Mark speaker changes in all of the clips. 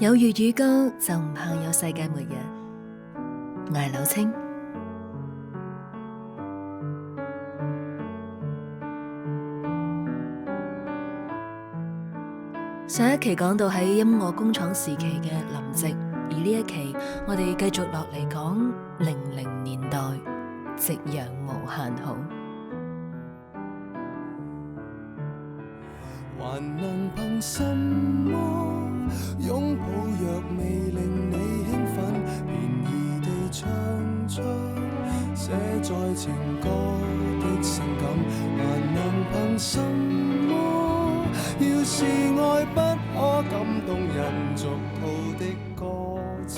Speaker 1: 有粵語歌就唔怕有世界末日。我係柳青。上一期講到喺音樂工廠時期嘅林夕，而呢一期我哋繼續落嚟講00年代夕陽無限好。
Speaker 2: 還能憑什麼擁抱若未令你興奮，便宜地唱出寫在情歌的性感，還能憑什麼要是愛不可感動人俗套的歌詞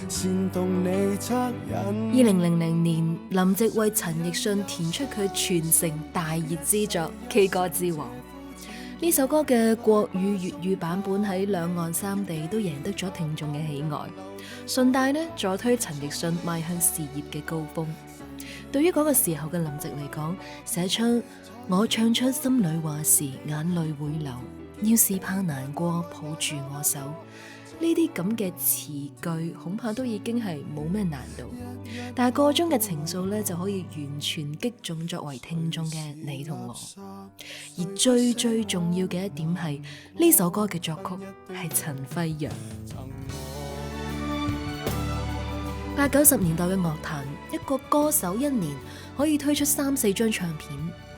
Speaker 2: 煽動你惻隱。
Speaker 1: 2000年，林夕為陳奕迅填出佢全城大熱之作《K 歌之王》。呢首歌嘅國語、粵語版本喺兩岸三地都贏得咗聽眾嘅喜愛，順帶呢助推陳奕迅邁向事業嘅高峰。對於嗰個時候嘅林夕嚟講，寫出我唱出心裏話時，眼淚會流，要是怕難過，抱住我手，呢啲咁嘅詞句恐怕都已經係冇咩難度，但係個中嘅情愫呢，就可以完全擊中作為聽眾嘅你同我。而最重要嘅一點係呢首歌嘅作曲係陳輝陽。80、90年代嘅樂壇，一個歌手一年可以推出3、4張唱片。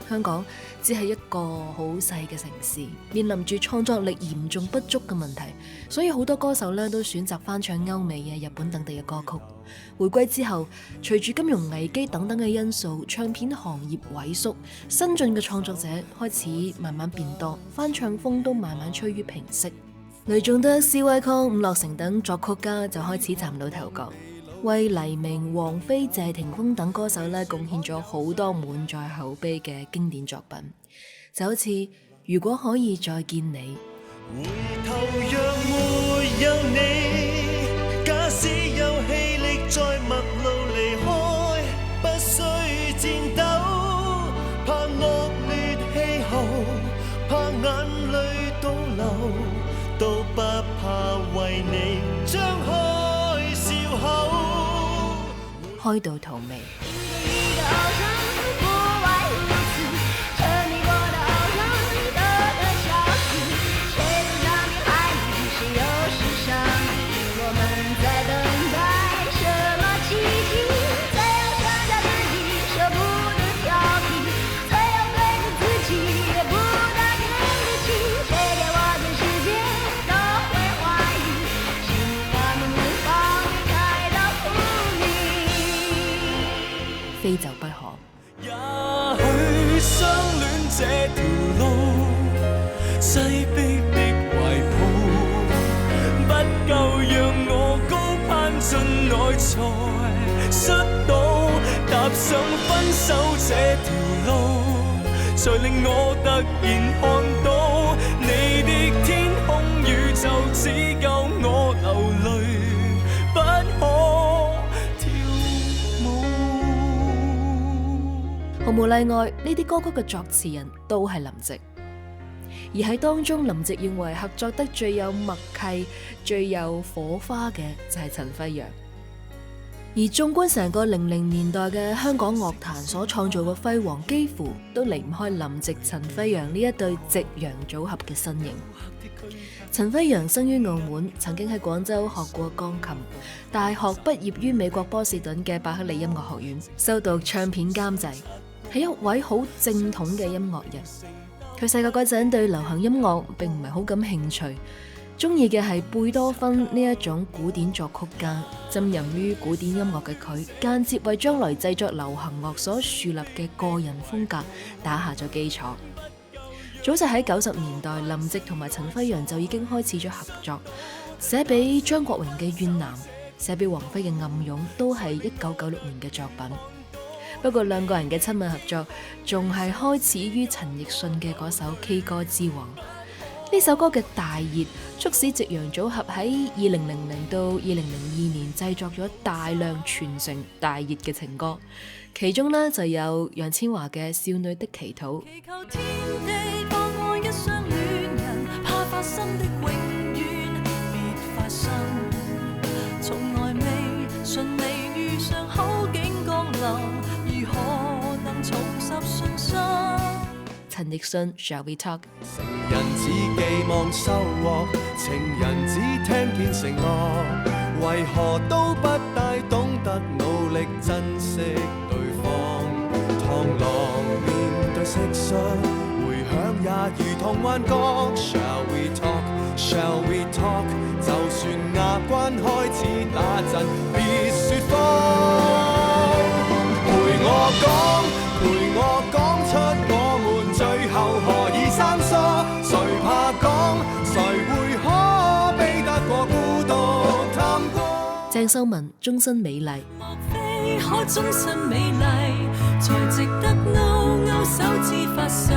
Speaker 1: 香港只係一個好細嘅城市，面臨住創作力嚴重不足嘅問題，所以好多歌手都選擇翻唱歐美嘅日本等地嘅歌曲。回歸之後，隨住金融危機等等嘅因素，唱片行業萎縮，新進嘅創作者開始慢慢變多，翻唱風都慢慢趨於平息。雷頌德、施威康、伍樂城等作曲家就開始嶄露頭角，為黎明、王菲、謝霆鋒等歌手貢獻咗好多滿載口碑嘅經典作品，就好似如果可以再見你。
Speaker 3: 回頭若沒有你，假使有氣力再陌路離開，不需戰鬥，怕惡劣氣候，怕眼淚倒流，都不怕為你張開笑口。
Speaker 1: 開到荼蘼。非走不可。
Speaker 2: 也許相戀這條路，擠迫的懷抱，不夠讓我高攀進內才摔倒，踏上分手這條路，才令我突然看到你的天空宇宙，只有我流淚不可。
Speaker 1: 毫無例外，呢啲歌曲嘅作詞人都係林夕，而喺當中，林夕認為合作得最有默契、最有火花嘅就係陳輝陽。而縱觀成個00年代嘅香港樂壇所創造嘅輝煌，幾乎都離唔開林夕、陳輝陽呢一對夕陽組合嘅身影。陳輝陽生於澳門，曾經喺廣州學過鋼琴，大學畢業於美國波士頓嘅伯克利音樂學院，修讀唱片監製，係一位好正統嘅音樂人。佢細個嗰陣對流行音樂並唔係好感興趣，中意嘅係貝多芬呢一種古典作曲家。浸淫於古典音樂嘅佢，間接為將來製作流行樂所樹立嘅個人風格打下咗基礎。早就喺90年代，林夕同埋陳輝陽就已經開始咗合作，寫俾張國榮嘅《怨男》，寫俾王菲嘅《暗湧》，都係1996年嘅作品。不過兩個人嘅親密合作，仲係開始於陳奕迅嘅嗰首《K 歌之王》。呢首歌嘅大熱，促使夕陽組合喺2000到2002年製作咗大量全城大熱嘅情歌，其中呢就有楊千嬅嘅《少女的祈禱》。
Speaker 4: 祈求天地放愛一雙戀人，怕發生的永遠別發生。重拾信心。
Speaker 1: 陳奕迅 Shall We Talk。
Speaker 2: 成人只寄望收穫，情人只聽見承諾，為何都不大懂得努力珍惜對方？螳螂面對蟋蟀，回響也如同幻覺。Shall we talk? Shall we talk? 就算牙關開始打震，別説謊。陪我講，陪我講出我們最後何以生疏？誰怕講？誰會可比得過孤獨探過？
Speaker 1: 鄭秀文終身美麗。
Speaker 4: 莫非可終身美麗，才值得勾勾手指發誓，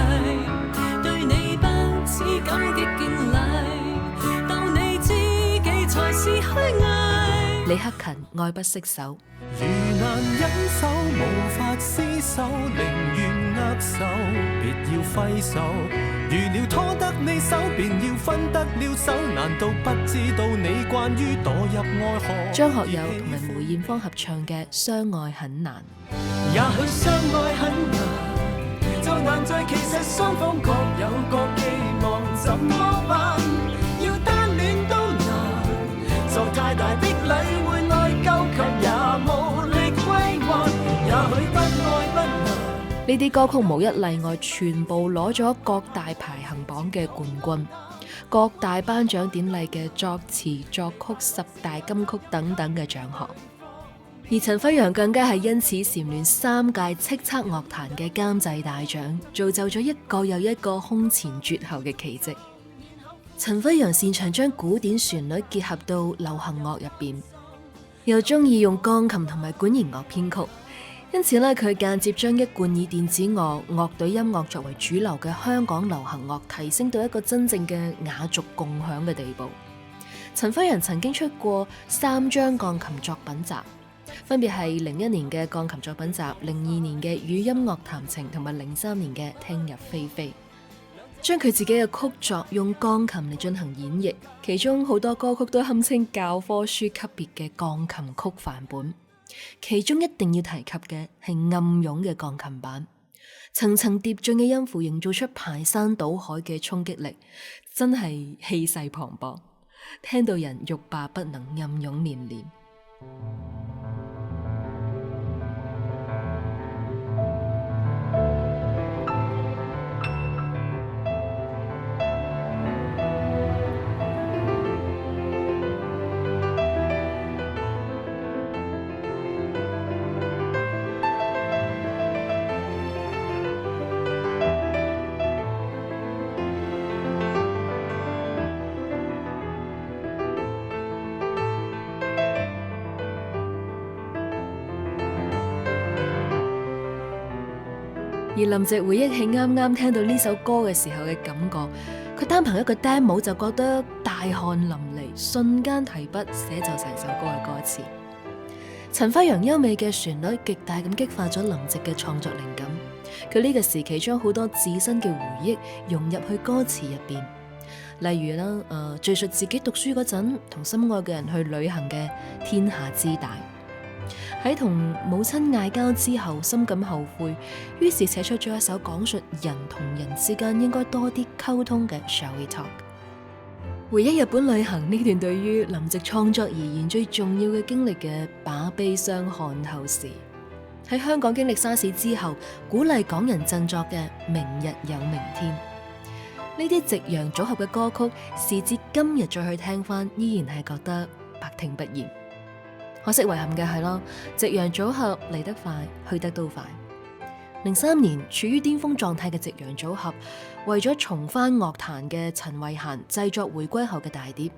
Speaker 4: 對你不止感激敬禮，當你知己才是虛偽。
Speaker 1: 李克勤愛不釋手。
Speaker 2: 如難忍手，無法廝守，寧願握手，別要揮手。如料拖得你手，便要分得了手，難道不知道你慣於墮入愛河？
Speaker 1: 張學友同埋梅艷芳合唱嘅《相愛很難》。
Speaker 2: 也許相愛很難，就難在其實雙方各有各寄望，怎麼辦？要單戀都難，就太大的禮會內疚，卻也無力歸還。也許不愛不難。
Speaker 1: 呢啲歌曲無一例外，全部攞咗各大排行榜嘅冠軍，各大頒獎典禮嘅作詞作曲10大金曲等等嘅獎項。而陳輝陽更加係因此蟬聯3屆叱咤樂壇嘅監製大獎，造就咗一個又一個空前絕後嘅奇蹟。陳輝陽擅長將古典旋律結合到流行樂入邊，又中意用鋼琴同埋管弦樂編曲，因此咧佢間接將一貫以電子樂、樂隊音樂作為主流嘅香港流行樂提升到一個真正嘅雅俗共享嘅地步。陳輝陽曾經出過3張鋼琴作品集，分別係01年嘅鋼琴作品集、02年嘅語音樂談情同埋03年嘅聽日飛飛，將佢自己嘅曲作用鋼琴嚟進行演繹，其中好多歌曲都堪稱教科書級別嘅鋼琴曲範本。其中一定要提及嘅係暗湧嘅鋼琴版，層層疊進嘅音符營造出排山倒海嘅衝擊力，真係氣勢磅礴，聽到人欲罷不能，暗湧連連。而林夕回憶起啱啱聽到呢首歌嘅時候嘅感覺，佢單憑一個 demo 就覺得大汗淋漓，瞬間提筆寫就成首歌嘅歌詞。陳輝陽優美嘅旋律極大咁激發咗林夕嘅創作靈感，佢呢個時期將好多自身嘅回憶融入去歌詞入邊，例如啦，敘述自己讀書嗰陣同心愛嘅人去旅行嘅天下之大。喺同母親嗌交之後，深感後悔，於是寫出咗一首講述人同人之間應該多啲溝通嘅 Shall We Talk。回憶日本旅行呢段對於林夕創作而言最重要嘅經歷嘅把悲傷看透時，喺香港經歷沙士之後，鼓勵港人振作嘅明日有明天。呢啲夕陽組合嘅歌曲，時至今日再去聽翻，依然係覺得百聽不厭。可惜遺憾嘅係咯，夕陽組合嚟得快，去得都快。03年處於巔峰狀態嘅夕陽組合，為咗重返樂壇嘅陳慧嫻製作回歸後嘅大碟。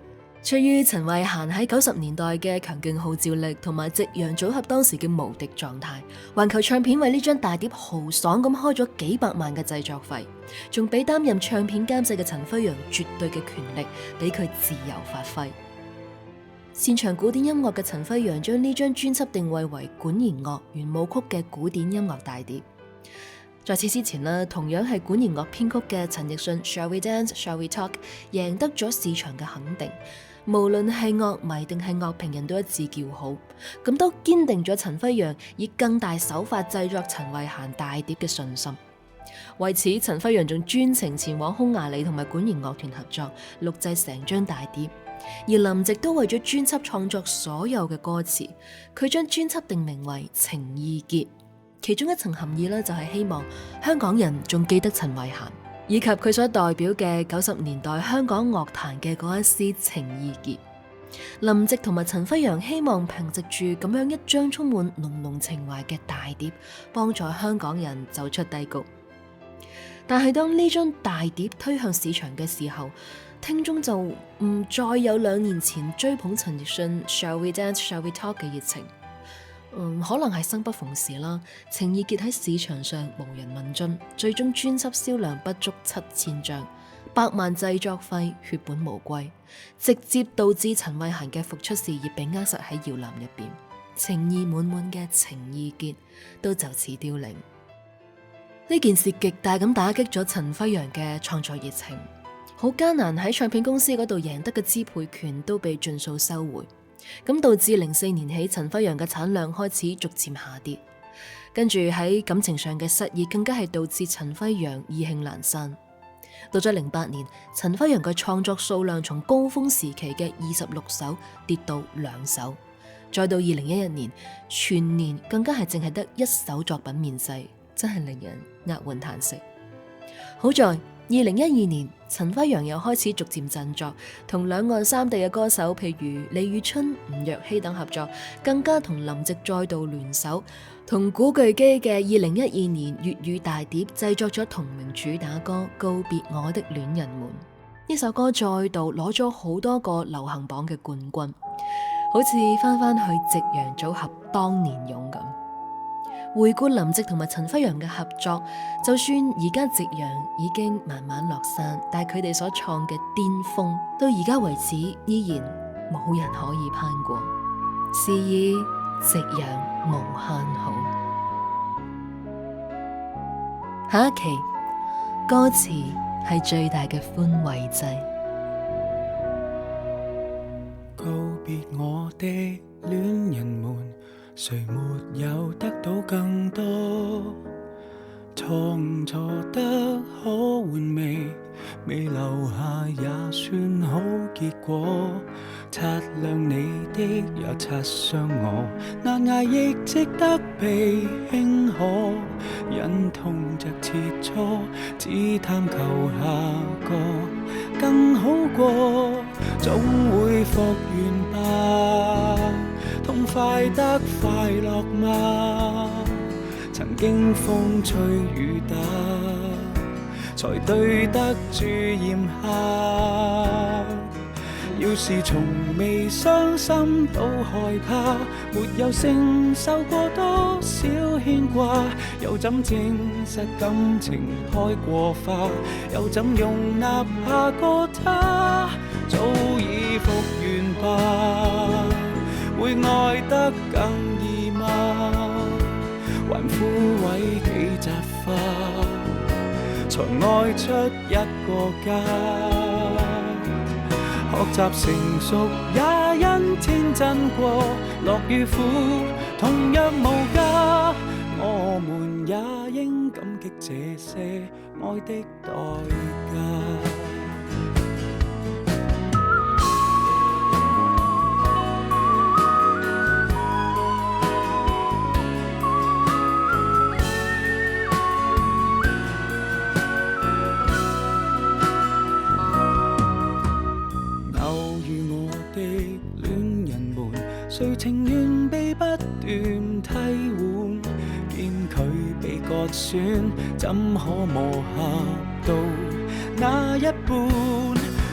Speaker 1: 出於陳慧嫻喺90年代嘅強勁號召力，同埋夕陽組合當時嘅無敵狀態，環球唱片為呢張大碟豪爽咁開咗幾百萬嘅製作費，仲俾擔任唱片監製嘅陳輝陽絕對嘅權力，俾佢自由發揮。擅長古典音樂嘅陳輝陽將呢張專輯定位為管弦樂、圓舞曲嘅古典音樂大碟。在此之前呢，同樣係管弦樂編曲嘅陳奕迅《Shall We Dance, Shall We Talk》贏得咗市場嘅肯定，無論係樂迷定係樂評人都一致叫好，咁都堅定咗陳輝陽以更大手法製作陳慧嫻大碟嘅信心。為此，陳輝陽仲專程前往匈牙利同埋管弦樂團合作錄製成張大碟，而林夕都為咗專輯創作所有嘅歌詞，佢將專輯定名為《情意結》，其中一層含義呢，就係希望香港人仲記得陳慧嫻，以及佢所代表嘅90年代香港樂壇嘅嗰一絲情意結。林夕同埋陳輝陽希望憑藉住咁樣一張充滿濃濃情懷嘅大碟，幫助香港人走出低谷。但係當呢張大碟推向市場嘅時候，聽眾就唔再有2年前追捧陳奕迅 Shall We Dance Shall We Talk 嘅熱情。可能係生不逢時啦，情意結喺市場上無人問津，最終專輯銷量不足7000張，100萬製作費血本無歸，直接導致陳慧嫻嘅復出事業被扼實喺搖籃入邊，情意滿滿嘅情意結都就此凋零。呢件事極大咁打擊咗陳輝陽嘅創作熱情，好艱難喺唱片公司嗰度贏得嘅支配權都被盡數收回，咁導致04年起陳輝陽嘅產量開始逐漸下跌，跟住喺感情上嘅失意更加係導致陳輝陽意興闌珊。到咗08年，陳輝陽嘅創作數量從高峰時期嘅26首跌到2首，再到2011年全年更加係淨係得1首作品面世，真係令人扼腕嘆息。好在2012年，陳輝陽又開始逐漸振作，同兩岸三地嘅歌手譬如李宇春、吳若希等合作，更加同林夕再度聯手，同古巨基嘅2012年粵語大碟製作咗同名主打歌《告別我的戀人們》。呢首歌再度攞咗好多個流行榜嘅冠軍，好似翻返去夕陽組合當年勇咁。回顧林夕同埋陳輝陽嘅合作，就算而家夕陽已經慢慢落山，但係佢哋所創嘅巔峰，到而家為止依然冇人可以攀過。是以夕陽無限好。下一期歌詞係最大嘅寬慰劑。
Speaker 2: 告別我的戀人們，誰沒有得到更多？錯誤錯得可回味，未留下也算好結果。擦亮你的也擦傷我，難捱亦值得被輕可。忍痛着切磋，只貪求下個更好過，總會復原吧。痛快得快樂嗎？曾經風吹雨打，才對得住炎夏。要是從未傷心都害怕，沒有承受過多少牽掛，又怎證實感情開過花？又怎容納下個他？早已復原吧，會愛得更易嗎？還枯萎幾扎花，才愛出一個家。學習成熟也因天真過，樂與苦同樣無價。我們也應感激這些愛的代價。誰情願被不斷替換，見佢被割損，怎可磨合到那一半？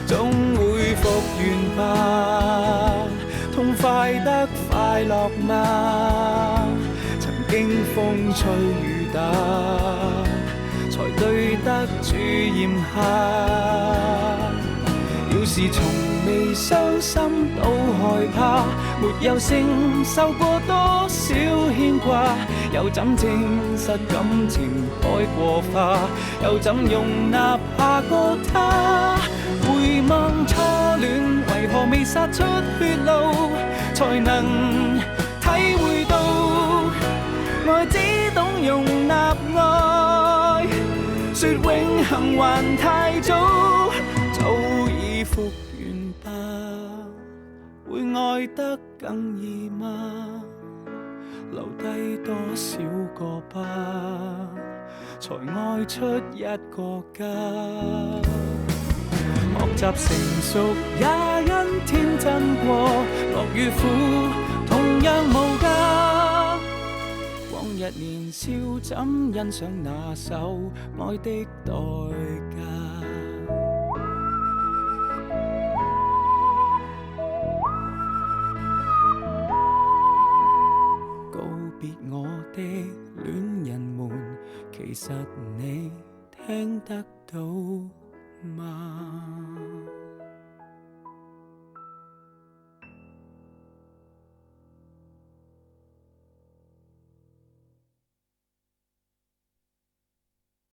Speaker 2: 總會復原吧，痛快得快樂嗎？曾經風吹雨打，才對得住炎夏。要是是從未傷心到害怕，沒有承受過多少牽掛，又怎證實感情該過化，又怎容納下個他？回望初戀，為何未殺出血路，才能體會到愛只懂容納愛，說永恆還太早，早已復原吧，會愛得更易嗎？留低多少個疤，才愛出一個家？學習成熟也因天真過，樂與苦同樣無價。往日年少怎欣賞那首愛的代價？告別我的戀人們，其實你聽得到嗎？